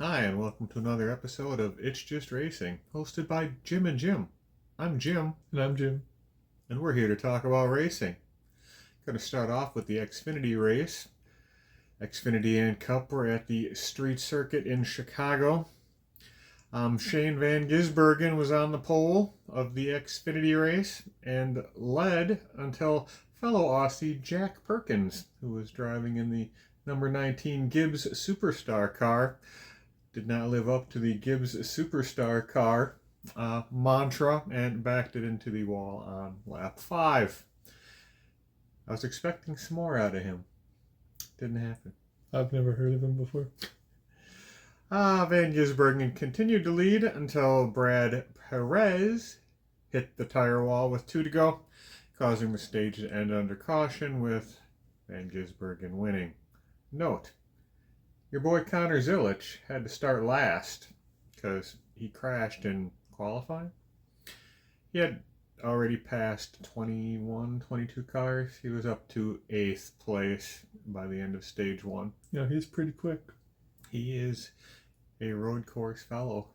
Hi, and welcome to another episode of It's Just Racing, hosted by Jim and Jim. I'm Jim. And I'm Jim. And we're here to talk about racing. Going to start off with the Xfinity race. Xfinity and Cup were at the street circuit in Chicago. Shane Van Gisbergen was on the pole of the Xfinity race and led until fellow Aussie Jack Perkins, who was driving in the number 19 Gibbs Superstar car, did not live up to the Gibbs Superstar car mantra and backed it into the wall on lap 5. I was expecting some more out of him. Didn't happen. I've never heard of him before. Van Gisbergen continued to lead until Brad Perez hit the tire wall with 2 to go, causing the stage to end under caution with Van Gisbergen winning. Note, your boy Connor Zilisch had to start last because he crashed in qualifying. He had already passed 22 cars. He was up to 8th place by the end of stage 1. Yeah, he's pretty quick. He is a road course fellow.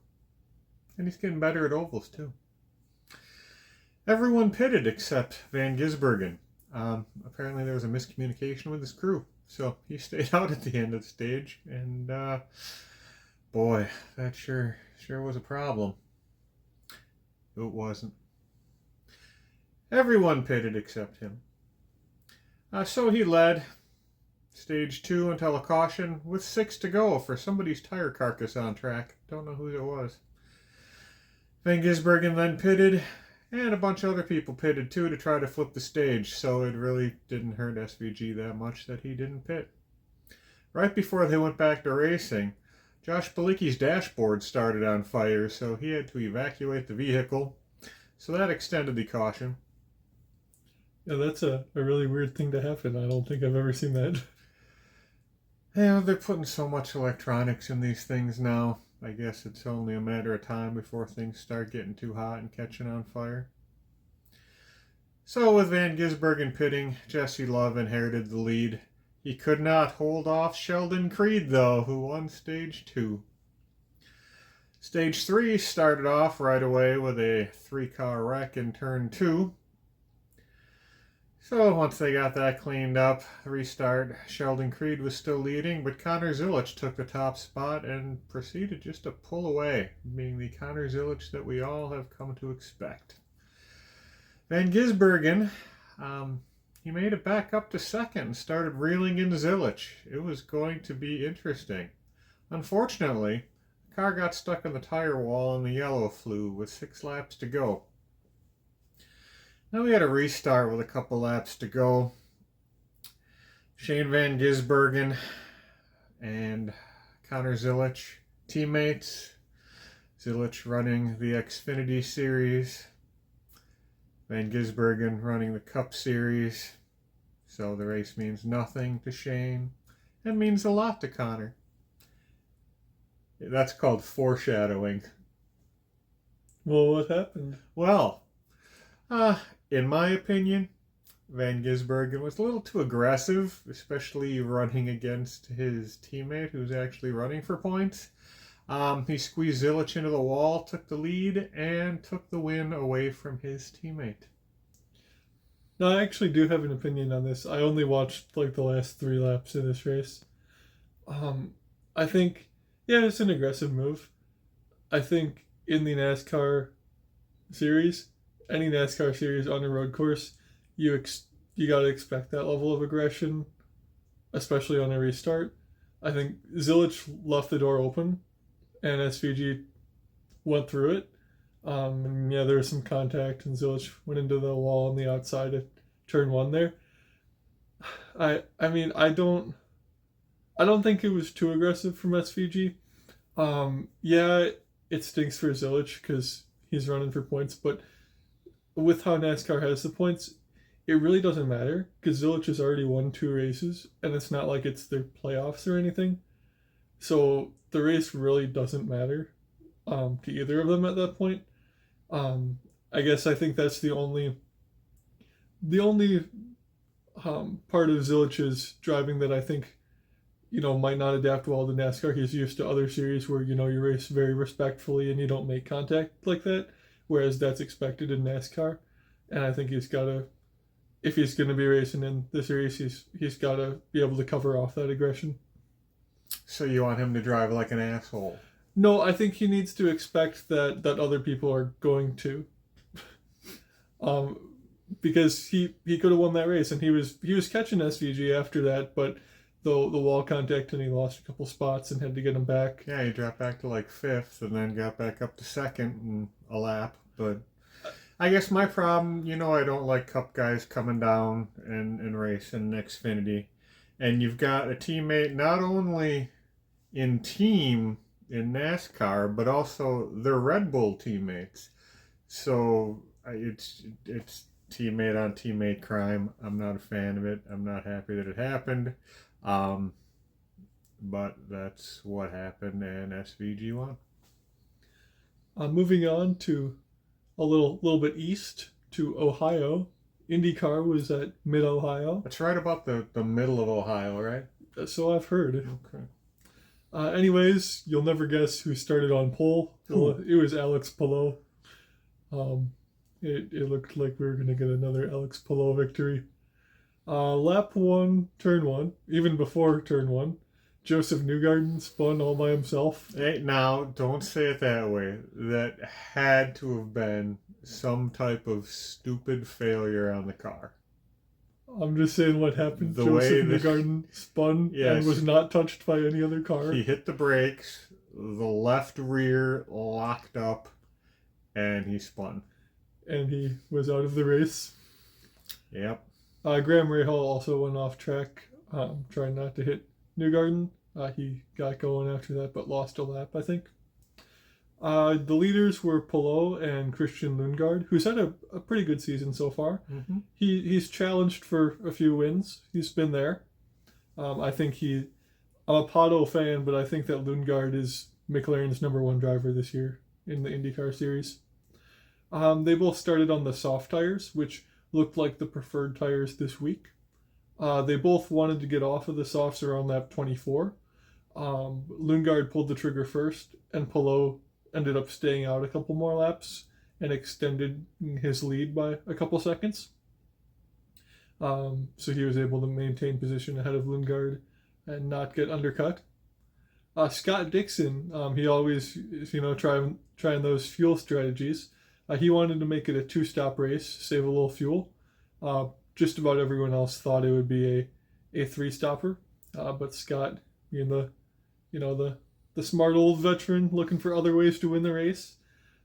And he's getting better at ovals too. Everyone pitted except Van Gisbergen. Apparently there was a miscommunication with his crew. So he stayed out at the end of the stage, and boy, that sure was a problem. It wasn't. Everyone pitted except him. So he led stage 2 until a caution with 6 to go for somebody's tire carcass on track. Don't know who it was. Van Gisbergen then pitted, and a bunch of other people pitted too to try to flip the stage, so it really didn't hurt SVG that much that he didn't pit. Right before they went back to racing, Josh Bilicki's dashboard started on fire, so he had to evacuate the vehicle, so that extended the caution. Yeah, that's a really weird thing to happen. I don't think I've ever seen that. Yeah, they're putting so much electronics in these things now. I guess it's only a matter of time before things start getting too hot and catching on fire. So with Van Gisbergen pitting, Jesse Love inherited the lead. He could not hold off Sheldon Creed, though, who won stage 2. Stage 3 started off right away with a 3-car wreck in turn 2. So once they got that cleaned up, restart, Sheldon Creed was still leading, but Connor Zilisch took the top spot and proceeded just to pull away, being the Connor Zilisch that we all have come to expect. Van Gisbergen, he made it back up to 2nd and started reeling into Zilisch. It was going to be interesting. Unfortunately, the car got stuck in the tire wall and the yellow flew with 6 laps to go. Now we had a restart with a couple laps to go. Shane Van Gisbergen and Connor Zilisch, teammates. Zilisch running the Xfinity Series. Van Gisbergen running the Cup Series. So the race means nothing to Shane and means a lot to Connor. That's called foreshadowing. Well, what happened? Well, in my opinion, Van Gisbergen was a little too aggressive, especially running against his teammate who's actually running for points. He squeezed Zilisch into the wall, took the lead, and took the win away from his teammate. No, I actually do have an opinion on this. I only watched the last 3 laps of this race. I think, yeah, it's an aggressive move. I think in the NASCAR series, any NASCAR series on a road course, you got to expect that level of aggression, especially on a restart. I think Zilisch left the door open, and SVG went through it. And yeah, there was some contact, and Zilisch went into the wall on the outside of turn 1 there. I mean, I don't think it was too aggressive from SVG. Yeah, it stinks for Zilisch because he's running for points, but with how NASCAR has the points, it really doesn't matter because Zilisch has already won 2 races, and it's not like it's their playoffs or anything. So the race really doesn't matter to either of them at that point. I guess I think that's the only part of Zilich's driving that I think might not adapt well to NASCAR. He's used to other series where, you race very respectfully and you don't make contact like that, whereas that's expected in NASCAR. And I think he's got to, if he's going to be racing in the series, he's got to be able to cover off that aggression. So you want him to drive like an asshole? No, I think he needs to expect that other people are going to. Because he could have won that race, and he was catching SVG after that, but the wall contact, and he lost a couple spots and had to get him back. Yeah, he dropped back to like 5th and then got back up to 2nd in a lap. But I guess my problem, I don't like Cup guys coming down and racing Xfinity. And you've got a teammate not only in team in NASCAR, but also they're Red Bull teammates. So it's teammate on teammate crime. I'm not a fan of it. I'm not happy that it happened. But that's what happened, and SVG won. Moving on to a little bit east to Ohio. IndyCar was at Mid-Ohio. It's right about the middle of Ohio, right? So I've heard. Okay. Anyways, you'll never guess who started on pole. Well, it was Alex Palou. It looked like we were going to get another Alex Palou victory. Lap 1, turn 1, even before turn 1, Joseph Newgarden spun all by himself. Hey, now, don't say it that way. That had to have been some type of stupid failure on the car. I'm just saying what happened. The Joseph Newgarden spun and was not touched by any other car. He hit the brakes, the left rear locked up, and he spun. And he was out of the race. Yep. Graham Rahal also went off track, trying not to hit Newgarden. He got going after that, but lost a lap, I think. The leaders were Palou and Christian Lundgaard, who's had a pretty good season so far. Mm-hmm. He's challenged for a few wins. He's been there. I think I'm a Pato fan, but I think that Lundgaard is McLaren's #1 driver this year in the IndyCar series. They both started on the soft tires, which looked like the preferred tires this week. They both wanted to get off of the softs around lap 24. Lundgaard pulled the trigger first, and Palou ended up staying out a couple more laps and extended his lead by a couple seconds. So he was able to maintain position ahead of Lundgaard and not get undercut. Scott Dixon, he always is, trying those fuel strategies. He wanted to make it a 2-stop race, save a little fuel. Just about everyone else thought it would be a 3-stopper, but Scott, being the smart old veteran looking for other ways to win the race,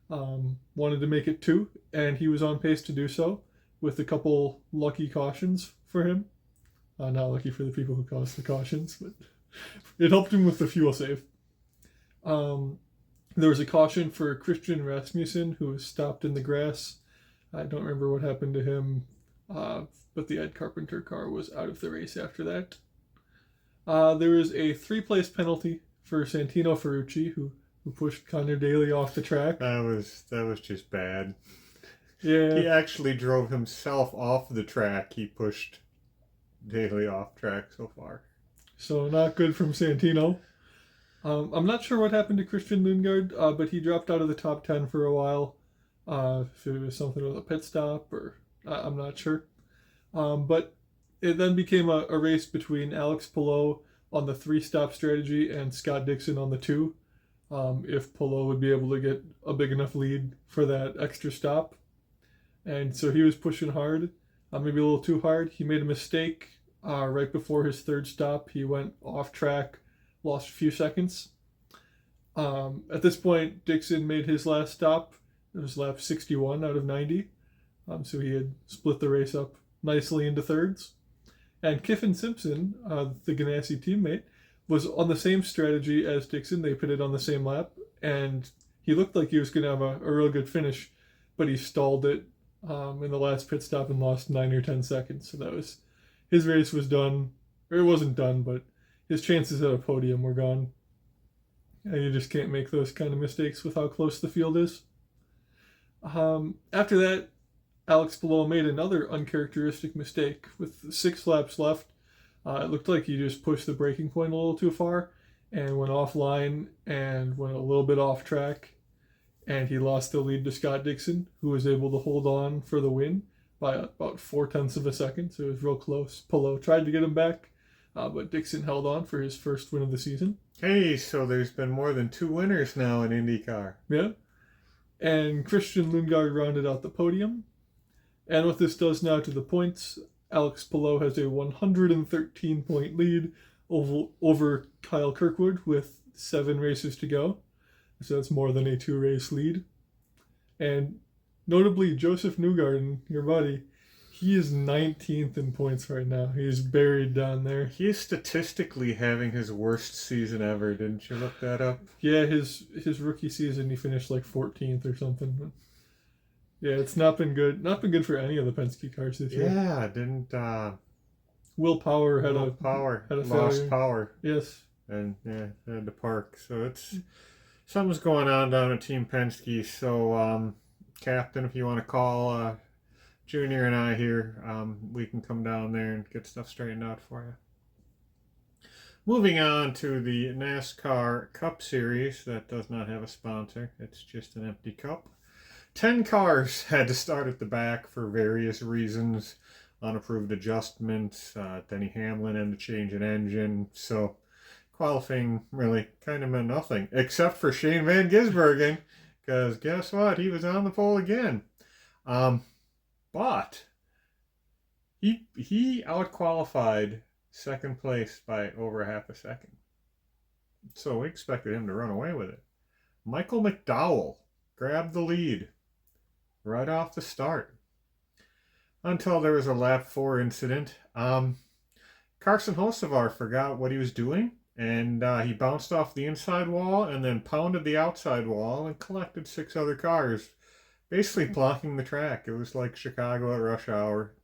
wanted to make it 2, and he was on pace to do so with a couple lucky cautions for him. Not lucky for the people who caused the cautions, but it helped him with the fuel save. There was a caution for Christian Rasmussen, who was stopped in the grass. I don't remember what happened to him, but the Ed Carpenter car was out of the race after that. There was a 3-place penalty for Santino Ferrucci, who pushed Connor Daly off the track. That was just bad. Yeah. He actually drove himself off the track. He pushed Daly off track so far. So not good from Santino. I'm not sure what happened to Christian Lundgaard, but he dropped out of the top 10 for a while. If it was something with a pit stop, or I'm not sure. But it then became a race between Alex Palou on the 3-stop strategy and Scott Dixon on the 2. If Palou would be able to get a big enough lead for that extra stop. And so he was pushing hard, maybe a little too hard. He made a mistake right before his 3rd stop. He went off track, lost a few seconds. At this point, Dixon made his last stop. It was lap 61 out of 90. So he had split the race up nicely into thirds. And Kiffin Simpson, the Ganassi teammate, was on the same strategy as Dixon. They pitted on the same lap, and he looked like he was going to have a real good finish, but he stalled it in the last pit stop and lost 9 or 10 seconds. So his race was done, or it wasn't done, but his chances at a podium were gone. And you just can't make those kind of mistakes with how close the field is. After that, Alex Palou made another uncharacteristic mistake. With 6 laps left, It looked like he just pushed the braking point a little too far and went offline and went a little bit off track. And he lost the lead to Scott Dixon, who was able to hold on for the win by about 4/10 of a second. So it was real close. Polo tried to get him back, but Dixon held on for his first win of the season. Hey, so there's been more than 2 winners now in IndyCar. Yeah. And Christian Lundgaard rounded out the podium. And what this does now to the points, Alex Palou has a 113-point lead over Kyle Kirkwood with 7 races to go. So that's more than a 2-race lead. And notably, Joseph Newgarden, your buddy, he is 19th in points right now. He's buried down there. He is statistically having his worst season ever. Didn't you look that up? Yeah, his rookie season, he finished like 14th or something. Yeah, it's not been good. Not been good for any of the Penske cars this year. Yeah, didn't Will Power had a lost failure. power. Yes. And yeah, had to park. So it's something's going on down at Team Penske. So Captain, if you want to call Junior and I here, we can come down there and get stuff straightened out for you. Moving on to the NASCAR Cup Series that does not have a sponsor. It's just an empty cup. 10 cars had to start at the back for various reasons. Unapproved adjustments, Denny Hamlin had to change an engine. So qualifying really kind of meant nothing, except for Shane Van Gisbergen, because guess what? He was on the pole again. But he out-qualified second place by over half a second. So we expected him to run away with it. Michael McDowell grabbed the lead right off the start until there was a lap 4 incident. Carson Hocevar forgot what he was doing, and he bounced off the inside wall and then pounded the outside wall and collected 6 other cars, basically blocking the track. It was like Chicago at rush hour.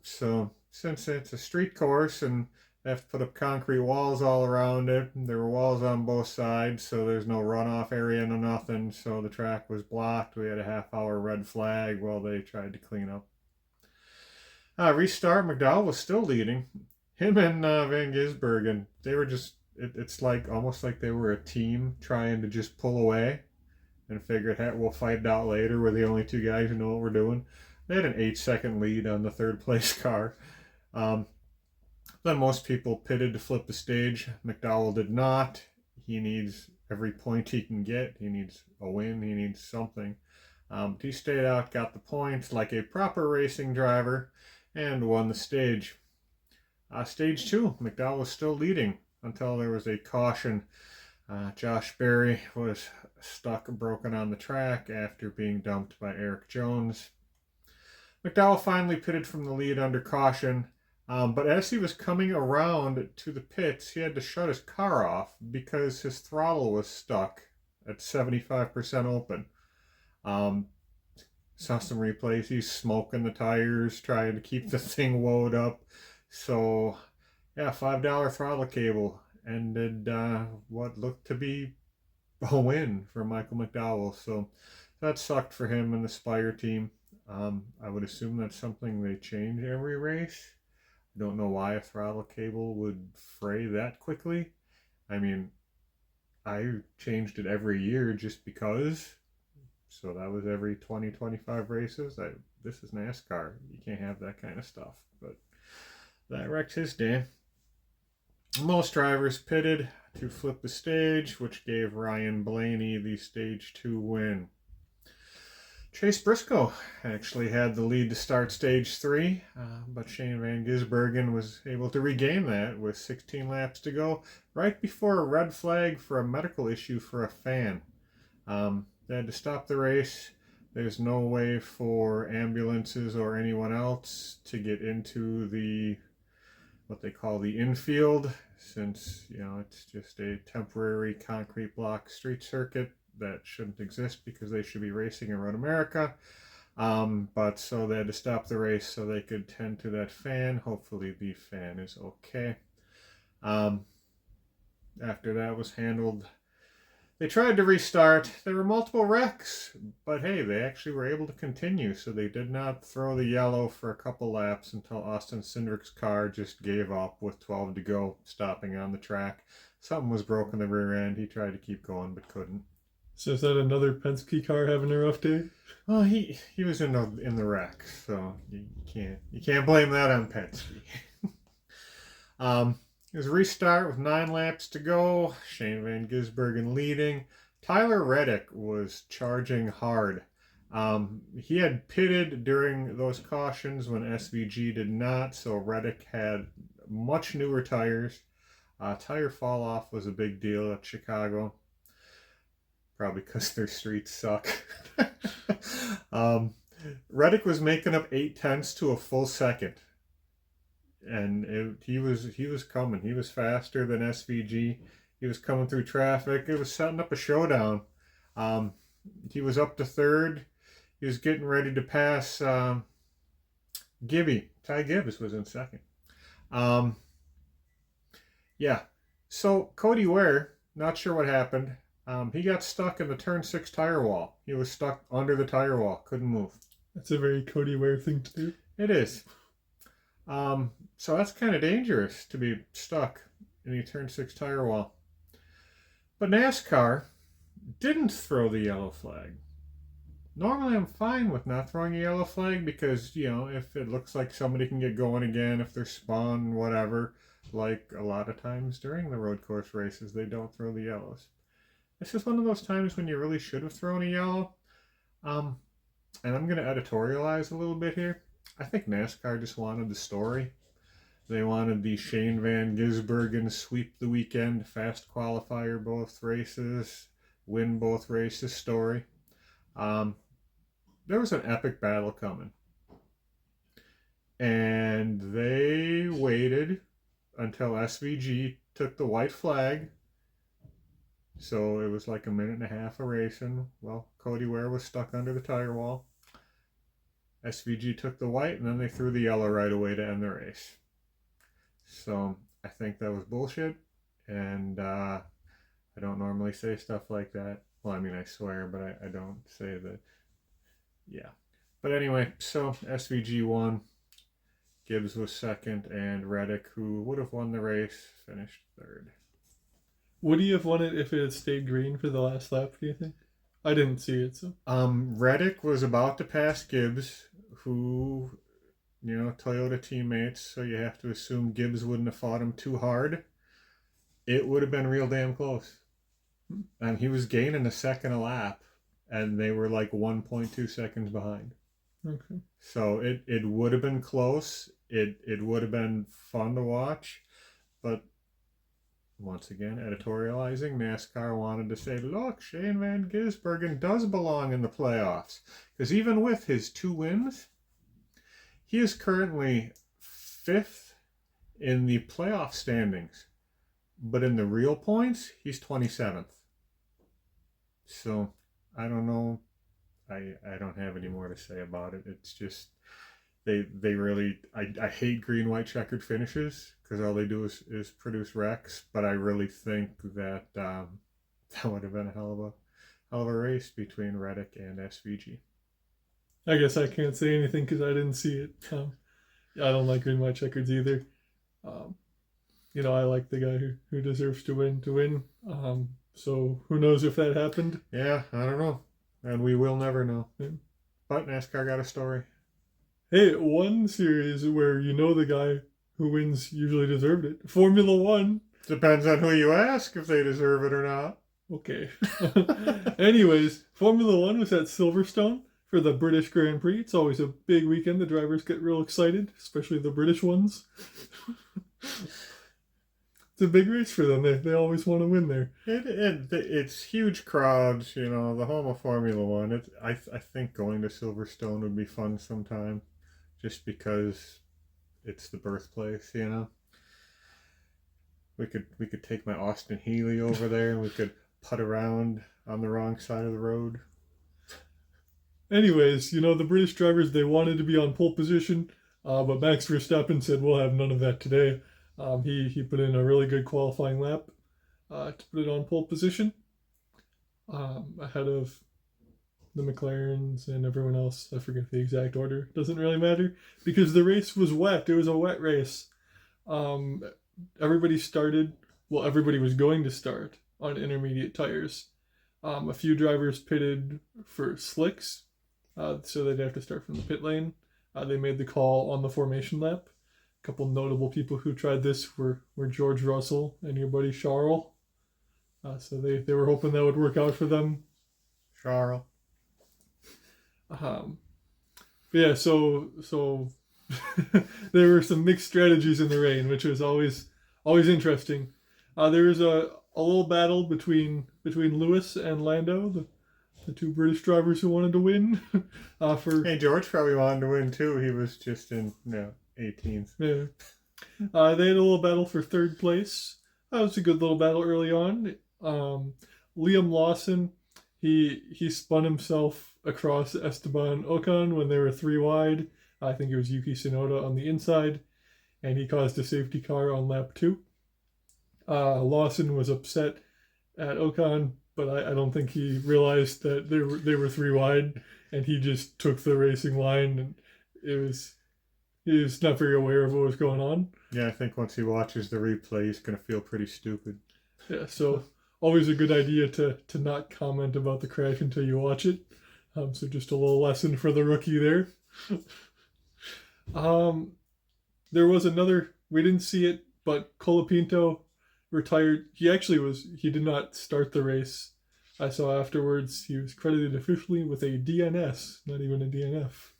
So since it's a street course and they have to put up concrete walls all around it, there were walls on both sides, so there's no runoff area, no nothing. So the track was blocked. We had a half-hour red flag while they tried to clean up. Restart, McDowell was still leading. Him and Van Gisbergen, they were just, it's like almost like they were a team trying to just pull away and figured, hey, we'll fight it out later. We're the only 2 guys who know what we're doing. They had an 8-second lead on the 3rd place car. Then most people pitted to flip the stage. McDowell did not. He needs every point he can get. He needs a win. He needs something. He stayed out, got the points like a proper racing driver, and won the stage. Stage 2, McDowell was still leading until there was a caution. Josh Berry was stuck broken on the track after being dumped by Eric Jones. McDowell finally pitted from the lead under caution, but as he was coming around to the pits, he had to shut his car off because his throttle was stuck at 75% open. Saw some replays. He's smoking the tires, trying to keep the thing wound up. So, yeah, $5 throttle cable ended what looked to be a win for Michael McDowell. So that sucked for him and the Spire team. I would assume that's something they change every race. I don't know why a throttle cable would fray that quickly. I mean, I changed it every year just because. So that was every 20, 25 races. This is NASCAR. You can't have that kind of stuff. But that wrecked his day. Most drivers pitted to flip the stage, which gave Ryan Blaney the Stage 2 win. Chase Briscoe actually had the lead to start Stage 3, but Shane Van Gisbergen was able to regain that with 16 laps to go, right before a red flag for a medical issue for a fan. They had to stop the race. There's no way for ambulances or anyone else to get into the, what they call the infield, since, you know, it's just a temporary concrete block street circuit that shouldn't exist because they should be racing around America. But so they had to stop the race so they could tend to that fan. Hopefully the fan is okay. After that was handled, They tried to restart. There were multiple wrecks, but hey, they actually were able to continue, so they did not throw the yellow for a couple laps until Austin Cindric's car just gave up with 12 to go, stopping on the track. Something was broken in the rear end. He tried to keep going, but couldn't. So is that another Penske car having a rough day? Well, he was in the wreck, so you can't blame that on Penske. It was a restart with 9 laps to go. Shane Van Gisbergen leading. Tyler Reddick was charging hard. He had pitted during those cautions when SVG did not, so Reddick had much newer tires. Tire fall off was a big deal at Chicago. Probably because their streets suck. Reddick was making up 8/10 to a full second. And he was coming. He was faster than SVG. He was coming through traffic. It was setting up a showdown. He was up to third. He was getting ready to pass Gibby. Ty Gibbs was in second. Yeah. So Cody Ware, not sure what happened. He got stuck in the turn 6 tire wall. He was stuck under the tire wall. Couldn't move. That's a very Cody Ware thing to do. It is. So that's kind of dangerous to be stuck in the turn 6 tire wall. But NASCAR didn't throw the yellow flag. Normally I'm fine with not throwing a yellow flag because, if it looks like somebody can get going again, if they're spun, whatever, like a lot of times during the road course races, they don't throw the yellows. This is one of those times when you really should have thrown a yellow. And I'm going to editorialize a little bit here. I think NASCAR just wanted the story. They wanted the Shane Van Gisbergen sweep the weekend, fast qualifier both races, win both races story. There was an epic battle coming. And they waited until SVG took the white flag. So it was like a minute and a half of racing. Well, Cody Ware was stuck under the tire wall. SVG took the white, and then they threw the yellow right away to end the race. So I think that was bullshit, and I don't normally say stuff like that. Well, I mean, I swear, but I don't say that. Yeah. But anyway, so SVG won. Gibbs was second, and Reddick, who would have won the race, finished third. Would he have won it if it had stayed green for the last lap, do you think? I didn't see it, so. Reddick was about to pass Gibbs, who, Toyota teammates, so you have to assume Gibbs wouldn't have fought him too hard. It would have been real damn close. And he was gaining a second a lap, and they were like 1.2 seconds behind. Okay. So it would have been close. It would have been fun to watch, but once again, editorializing, NASCAR wanted to say, look, Shane Van Gisbergen does belong in the playoffs. Because even with his 2 wins, he is currently 5th in the playoff standings. But in the real points, he's 27th. So, I don't know. I don't have any more to say about it. It's just, they really, I hate green, white checkered finishes because all they do is produce wrecks. But I really think that that would have been a hell of a race between Reddick and SVG. I guess I can't say anything because I didn't see it. I don't like green, white checkers either. I like the guy who deserves to win. So who knows if that happened? Yeah, I don't know. And we will never know. Yeah. But NASCAR got a story. Hey, one series where the guy who wins usually deserved it. Formula One. Depends on who you ask if they deserve it or not. Okay. Anyways, Formula One was at Silverstone for the British Grand Prix. It's always a big weekend. The drivers get real excited, especially the British ones. It's a big race for them. They always want to win there. It's huge crowds, the home of Formula One. I think going to Silverstone would be fun sometime, just because it's the birthplace. We could take my Austin Healey over there, and we could putt around on the wrong side of the road. Anyways, the British drivers, they wanted to be on pole position, but Max Verstappen said, we'll have none of that today. He put in a really good qualifying lap to put it on pole position. ahead of the McLarens and everyone else. I forget the exact order. Doesn't really matter because the race was wet. It was a wet race. Um, everybody started. Well, everybody was going to start on intermediate tires. A few drivers pitted for slicks, so they'd have to start from the pit lane. They made the call on the formation lap. A couple notable people who tried this were George Russell and your buddy Charles. So they were hoping that would work out for them. Charles. Yeah, so there were some mixed strategies in the rain, which was always interesting. There was a little battle between Lewis and Lando, the two British drivers who wanted to win. Hey, George probably wanted to win too. He was just in 18th. Yeah. They had a little battle for third place. That was a good little battle early on. Liam Lawson, he spun himself across Esteban Ocon when they were 3 wide. I think it was Yuki Tsunoda on the inside, and he caused a safety car on lap 2. Lawson was upset at Ocon, but I don't think he realized that they were 3 wide, and he just took the racing line, and he was not very aware of what was going on. Yeah, I think once he watches the replay, he's going to feel pretty stupid. Yeah, so always a good idea to not comment about the crash until you watch it. So just a little lesson for the rookie there. There was another, we didn't see it, but Colapinto retired. He did not start the race. I saw afterwards he was credited officially with a DNS, not even a DNF.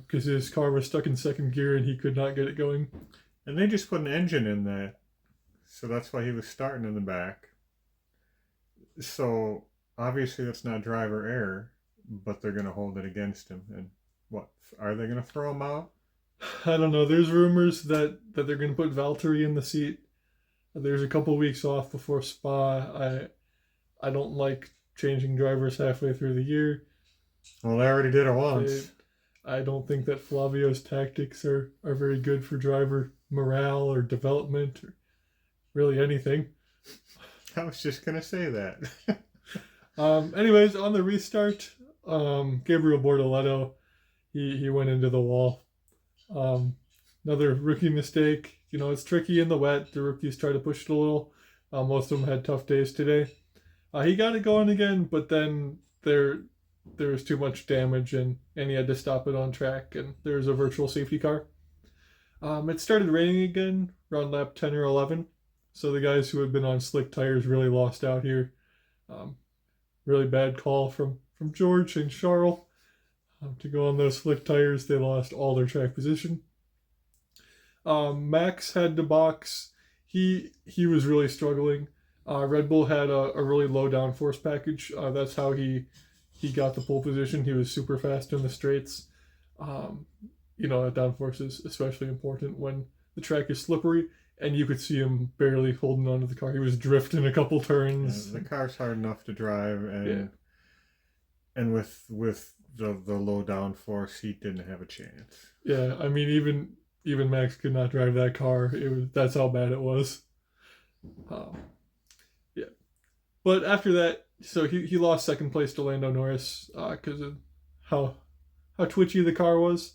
Because his car was stuck in second gear and he could not get it going. And they just put an engine in that. So that's why he was starting in the back. So obviously that's not driver error, but they're going to hold it against him. And what? Are they going to throw him out? I don't know. There's rumors that they're going to put Valtteri in the seat. There's a couple weeks off before Spa. I don't like changing drivers halfway through the year. Well, they already did it once. I don't think that Flavio's tactics are very good for driver morale or development or really anything. I was just going to say that. Anyways, on the restart, Gabriel Bortoleto, he went into the wall. Another rookie mistake. It's tricky in the wet. The rookies try to push it a little. Most of them had tough days today. He got it going again, but then there was too much damage and he had to stop it on track, and there was a virtual safety car. It started raining again around lap 10 or 11, so the guys who had been on slick tires really lost out here. Really bad call from George and Charles to go on those slick tires. They lost all their track position. Max had to box. He was really struggling. Red Bull had a really low downforce package. That's how he got the pole position. He was super fast in the straights. Downforce is especially important when the track is slippery, and you could see him barely holding onto the car. He was drifting a couple turns. Yeah, the car's hard enough to drive, and with the low downforce, he didn't have a chance. Yeah, I mean, even Max could not drive that car. That's how bad it was. But after that, so he lost second place to Lando Norris because of how twitchy the car was.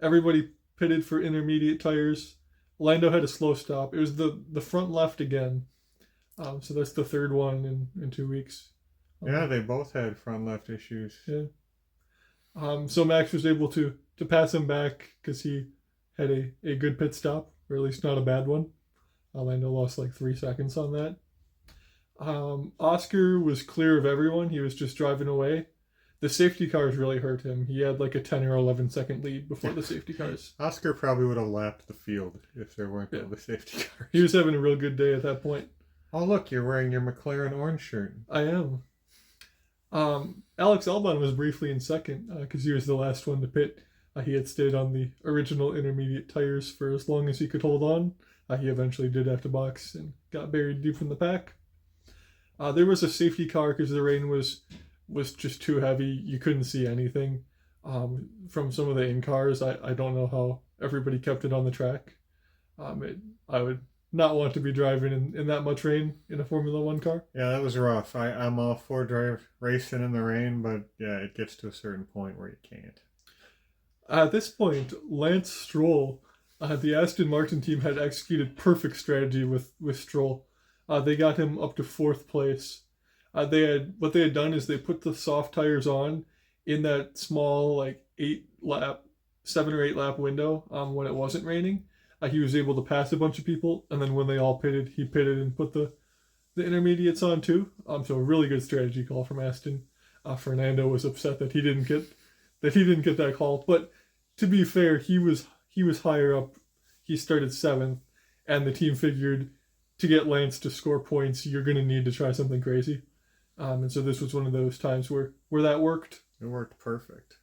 Everybody pitted for intermediate tires. Lando had a slow stop. It was the front left again. So that's the third one in 2 weeks. Yeah, they both had front left issues. Yeah. So Max was able to pass him back because he had a good pit stop, or at least not a bad one. Lando lost like 3 seconds on that. Oscar was clear of everyone. He was just driving away. The safety cars really hurt him. He had like a 10 or 11 second lead before the safety cars. Oscar probably would have lapped the field if there weren't all the safety cars. He was having a real good day at that point. Oh, look, you're wearing your McLaren orange shirt. I am. Alex Albon was briefly in second because he was the last one to pit. He had stayed on the original intermediate tires for as long as he could hold on. He eventually did have to box and got buried deep in the pack. There was a safety car because the rain was just too heavy. You couldn't see anything from some of the in cars. I don't know how everybody kept it on the track. I would not want to be driving in that much rain in a Formula One car. Yeah, that was rough. I'm all for drive racing in the rain, but yeah, it gets to a certain point where you can't. At this point, Lance Stroll, the Aston Martin team had executed perfect strategy with Stroll. They got him up to fourth place. What they had done is they put the soft tires on in that small like 7 or 8 lap window when it wasn't raining. He was able to pass a bunch of people, and then when they all pitted, he pitted and put the intermediates on too. So a really good strategy call from Aston. Fernando was upset that he didn't get that call, but to be fair, he was higher up. He started 7th, and the team figured to get Lance to score points, you're going to need to try something crazy. And so this was one of those times where that worked. It worked perfect.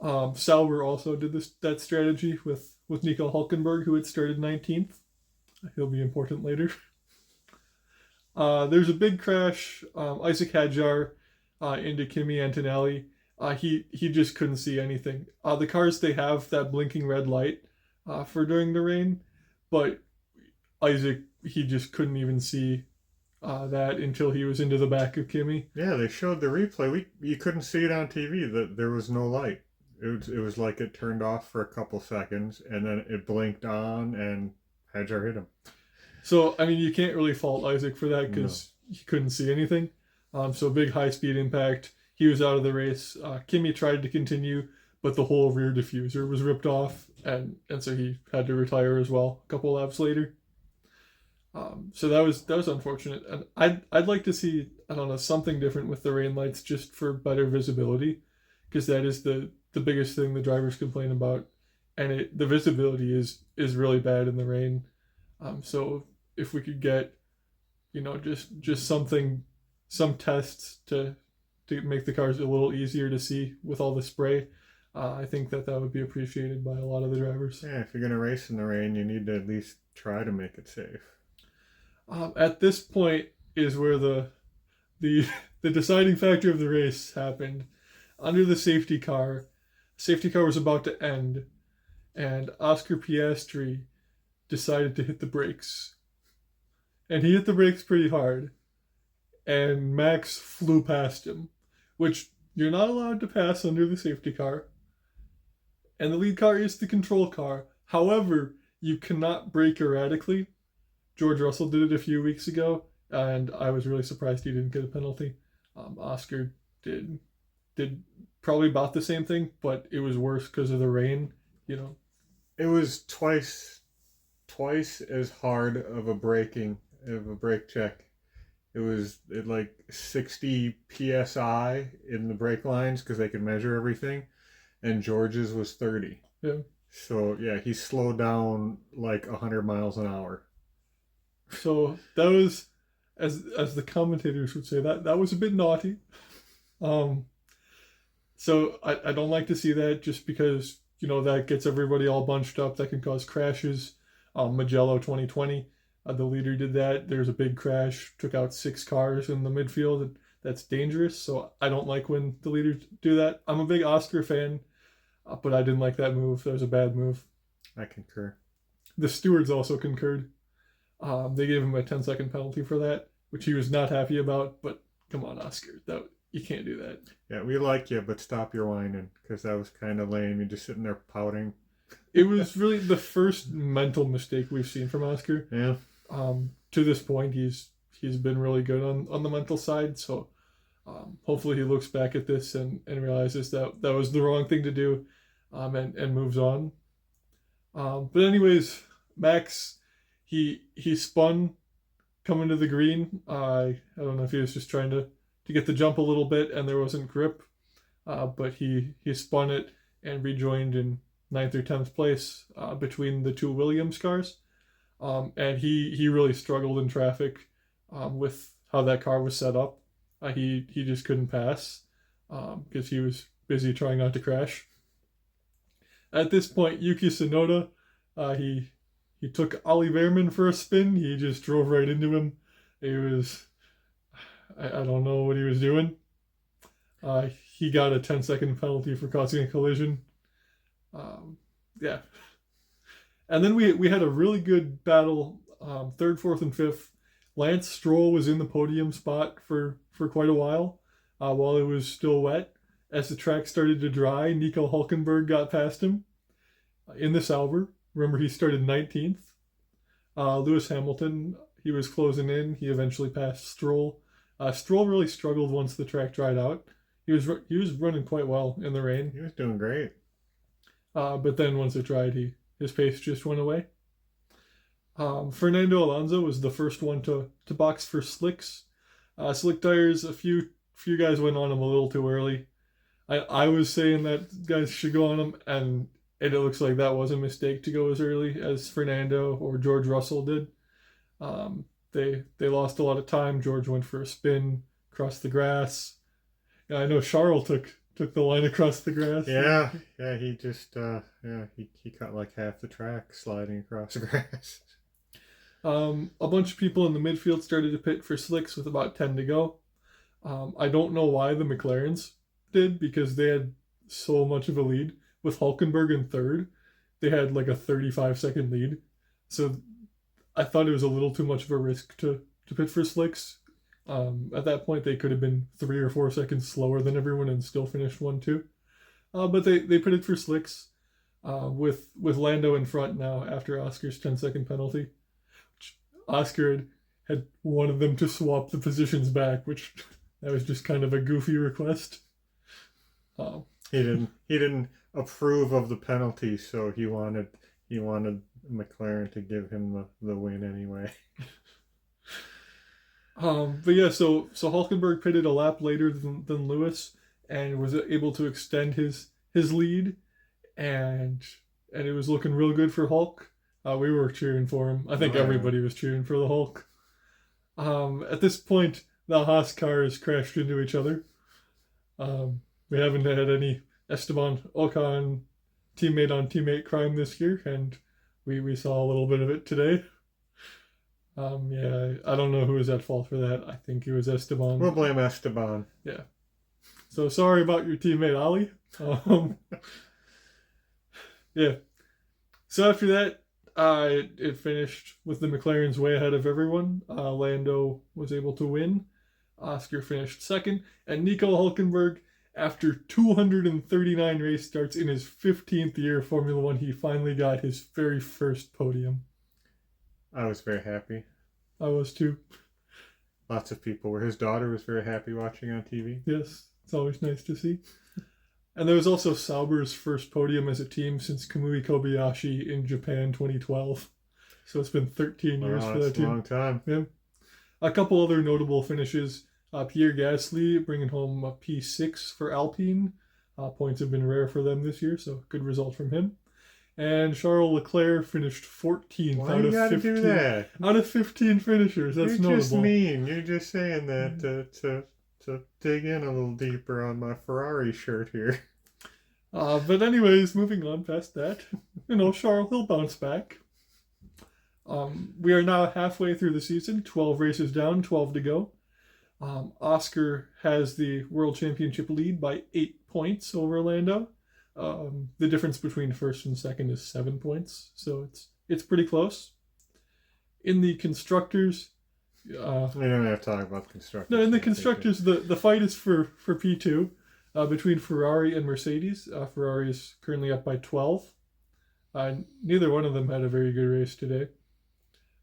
Sauber also did that strategy with Nico Hulkenberg, who had started 19th. He'll be important later. There's a big crash. Isaac Hadjar into Kimi Antonelli. He just couldn't see anything. The cars, they have that blinking red light for during the rain, but Isaac, he just couldn't even see that until he was into the back of Kimi. Yeah, they showed the replay. You couldn't see it on TV. That there was no light. It was like it turned off for a couple seconds, and then it blinked on, and Hadjar hit him. So, I mean, you can't really fault Isaac for that because he couldn't see anything. So big high-speed impact. He was out of the race. Kimi tried to continue, but the whole rear diffuser was ripped off, and so he had to retire as well a couple laps later. So that was unfortunate, and I'd like to see, I don't know, something different with the rain lights just for better visibility, because that is the biggest thing the drivers complain about, and the visibility is really bad in the rain. So if we could get, just some tests to make the cars a little easier to see with all the spray, I think that would be appreciated by a lot of the drivers. Yeah, if you're gonna race in the rain, you need to at least try to make it safe. At this point is where the deciding factor of the race happened. Under the safety car was about to end, and Oscar Piastri decided to hit the brakes. And he hit the brakes pretty hard, and Max flew past him, which you're not allowed to pass under the safety car. And the lead car is the control car. However, you cannot brake erratically. George Russell did it a few weeks ago, and I was really surprised he didn't get a penalty. Oscar did probably about the same thing, but it was worse because of the rain. It was twice as hard of a brake check. It was at like 60 psi in the brake lines because they could measure everything, and George's was 30. Yeah. So yeah, he slowed down like 100 miles an hour. So that was, as the commentators would say, that was a bit naughty. So I don't like to see that, just because that gets everybody all bunched up. That can cause crashes. Mugello 2020, the leader did that. There's a big crash, took out 6 cars in the midfield, and that's dangerous. So I don't like when the leaders do that. I'm a big Oscar fan, but I didn't like that move. That was a bad move. I concur. The stewards also concurred. They gave him a 10-second penalty for that, which he was not happy about. But come on, Oscar, you can't do that. Yeah, we like you, but stop your whining, because that was kind of lame. You're just sitting there pouting. It was really the first mental mistake we've seen from Oscar. Yeah. To this point, he's been really good on the mental side. So hopefully he looks back at this and realizes that was the wrong thing to do, and moves on. But anyways, Max, he spun coming to the green. I don't know if he was just trying to get the jump a little bit and there wasn't grip, but he spun it and rejoined in 9th or 10th place between the 2 Williams cars. And he really struggled in traffic with how that car was set up. He just couldn't pass because he was busy trying not to crash. At this point, Yuki Tsunoda, he took Ollie Behrman for a spin. He just drove right into him. It was, I don't know what he was doing. He got a 10-second penalty for causing a collision. Yeah. And then we had a really good battle, third, fourth, and fifth. Lance Stroll was in the podium spot for quite a while it was still wet. As the track started to dry, Nico Hulkenberg got past him in the Sauber. Remember, he started 19th. Lewis Hamilton, he was closing in. He eventually passed Stroll. Stroll really struggled once the track dried out. He was running quite well in the rain. He was doing great. But then once it dried, his pace just went away. Fernando Alonso was the first one to box for slicks. Slick tires, a few guys went on him a little too early. I was saying that guys should go on him, and it looks like that was a mistake to go as early as Fernando or George Russell did. They lost a lot of time. George went for a spin across the grass. Yeah, I know Charles took the line across the grass. Yeah, he just he cut like half the track sliding across the grass. A bunch of people in the midfield started to pit for slicks with about 10 to go. I don't know why the McLarens did, because they had so much of a lead. With Hulkenberg in third, they had like a 35-second lead. So I thought it was a little too much of a risk to pit for slicks. At that point, they could have been 3 or 4 seconds slower than everyone and still finished 1-2. But they pitted for slicks with Lando in front now after Oscar's 10-second penalty. Oscar had wanted them to swap the positions back, which that was just kind of a goofy request. He didn't approve of the penalty, so he wanted McLaren to give him the win anyway. But yeah, so Hulkenberg pitted a lap later than Lewis and was able to extend his lead, and it was looking real good for Hulk. We were cheering for him. I think everybody was cheering for the Hulk. At this point, the Haas cars crashed into each other. We haven't had any Esteban Ocon teammate on teammate crime this year, and we saw a little bit of it today. Yeah, I don't know who was at fault for that. I think it was Esteban. We'll blame Esteban. Yeah. So sorry about your teammate Ali. Yeah. So after that, it finished with the McLarens way ahead of everyone. Lando was able to win. Oscar finished second, and Nico Hulkenberg, after 239 race starts in his 15th year of Formula One, he finally got his very first podium. I was very happy. I was too. Lots of people were. His daughter was very happy watching on TV. Yes, it's always nice to see. And there was also Sauber's first podium as a team since Kamui Kobayashi in Japan 2012. So it's been 13 years for that team. That's a long time. Yeah. A couple other notable finishes. Pierre Gasly bringing home a P6 for Alpine. Points have been rare for them this year, so good result from him. And Charles Leclerc finished 14th Why out you of gotta 15. do that? Out of 15 finishers, that's You're notable. just mean. You're just saying that to dig in a little deeper on my Ferrari shirt here. But anyways, moving on past that, Charles, he'll bounce back. We are now halfway through the season, 12 races down, 12 to go. Oscar has the World Championship lead by 8 points over Lando. The difference between first and second is 7 points, so it's pretty close. In the constructors, we don't have to talk about the constructors. No, in the constructors, the fight is for P2 between Ferrari and Mercedes. Ferrari is currently up by 12. Neither one of them had a very good race today.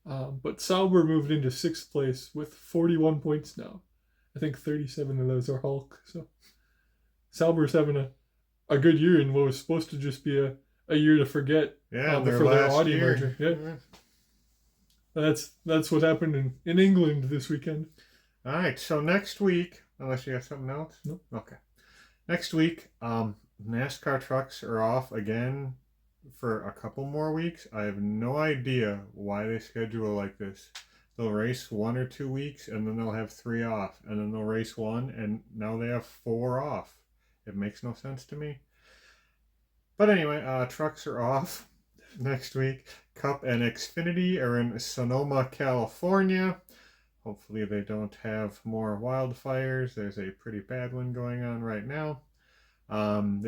But Sauber moved into 6th place with 41 points now. I think 37 of those are Hulk. So Sauber's having a good year in what was supposed to just be a year to forget. Yeah, for their Audi merger. Yeah. That's what happened in England this weekend. All right, so next week, unless you have something else? No. Okay. Next week, NASCAR trucks are off again for a couple more weeks. I have no idea why they schedule like this. They'll race 1 or 2 weeks, and then they'll have 3 off, and then they'll race 1, and now they have 4 off. It makes no sense to me. But anyway, trucks are off next week. Cup and Xfinity are in Sonoma, California. Hopefully they don't have more wildfires. There's a pretty bad one going on right now. The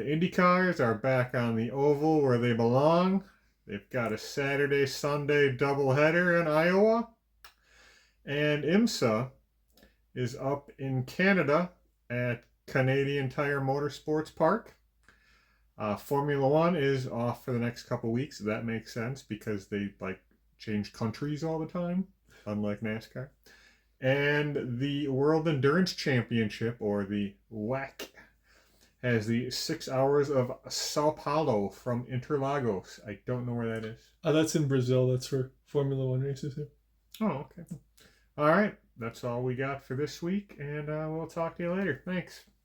Indycars are back on the oval where they belong. They've got a Saturday Sunday doubleheader in Iowa, and IMSA is up in Canada at Canadian Tire Motorsports Park. Formula One is off for the next couple weeks. That makes sense because they change countries all the time, unlike NASCAR. And the World Endurance Championship, or the WEC, has the 6 hours of Sao Paulo from Interlagos. I don't know where that is. That's in Brazil. That's where Formula One races are. Oh, okay. All right. That's all we got for this week, and we'll talk to you later. Thanks.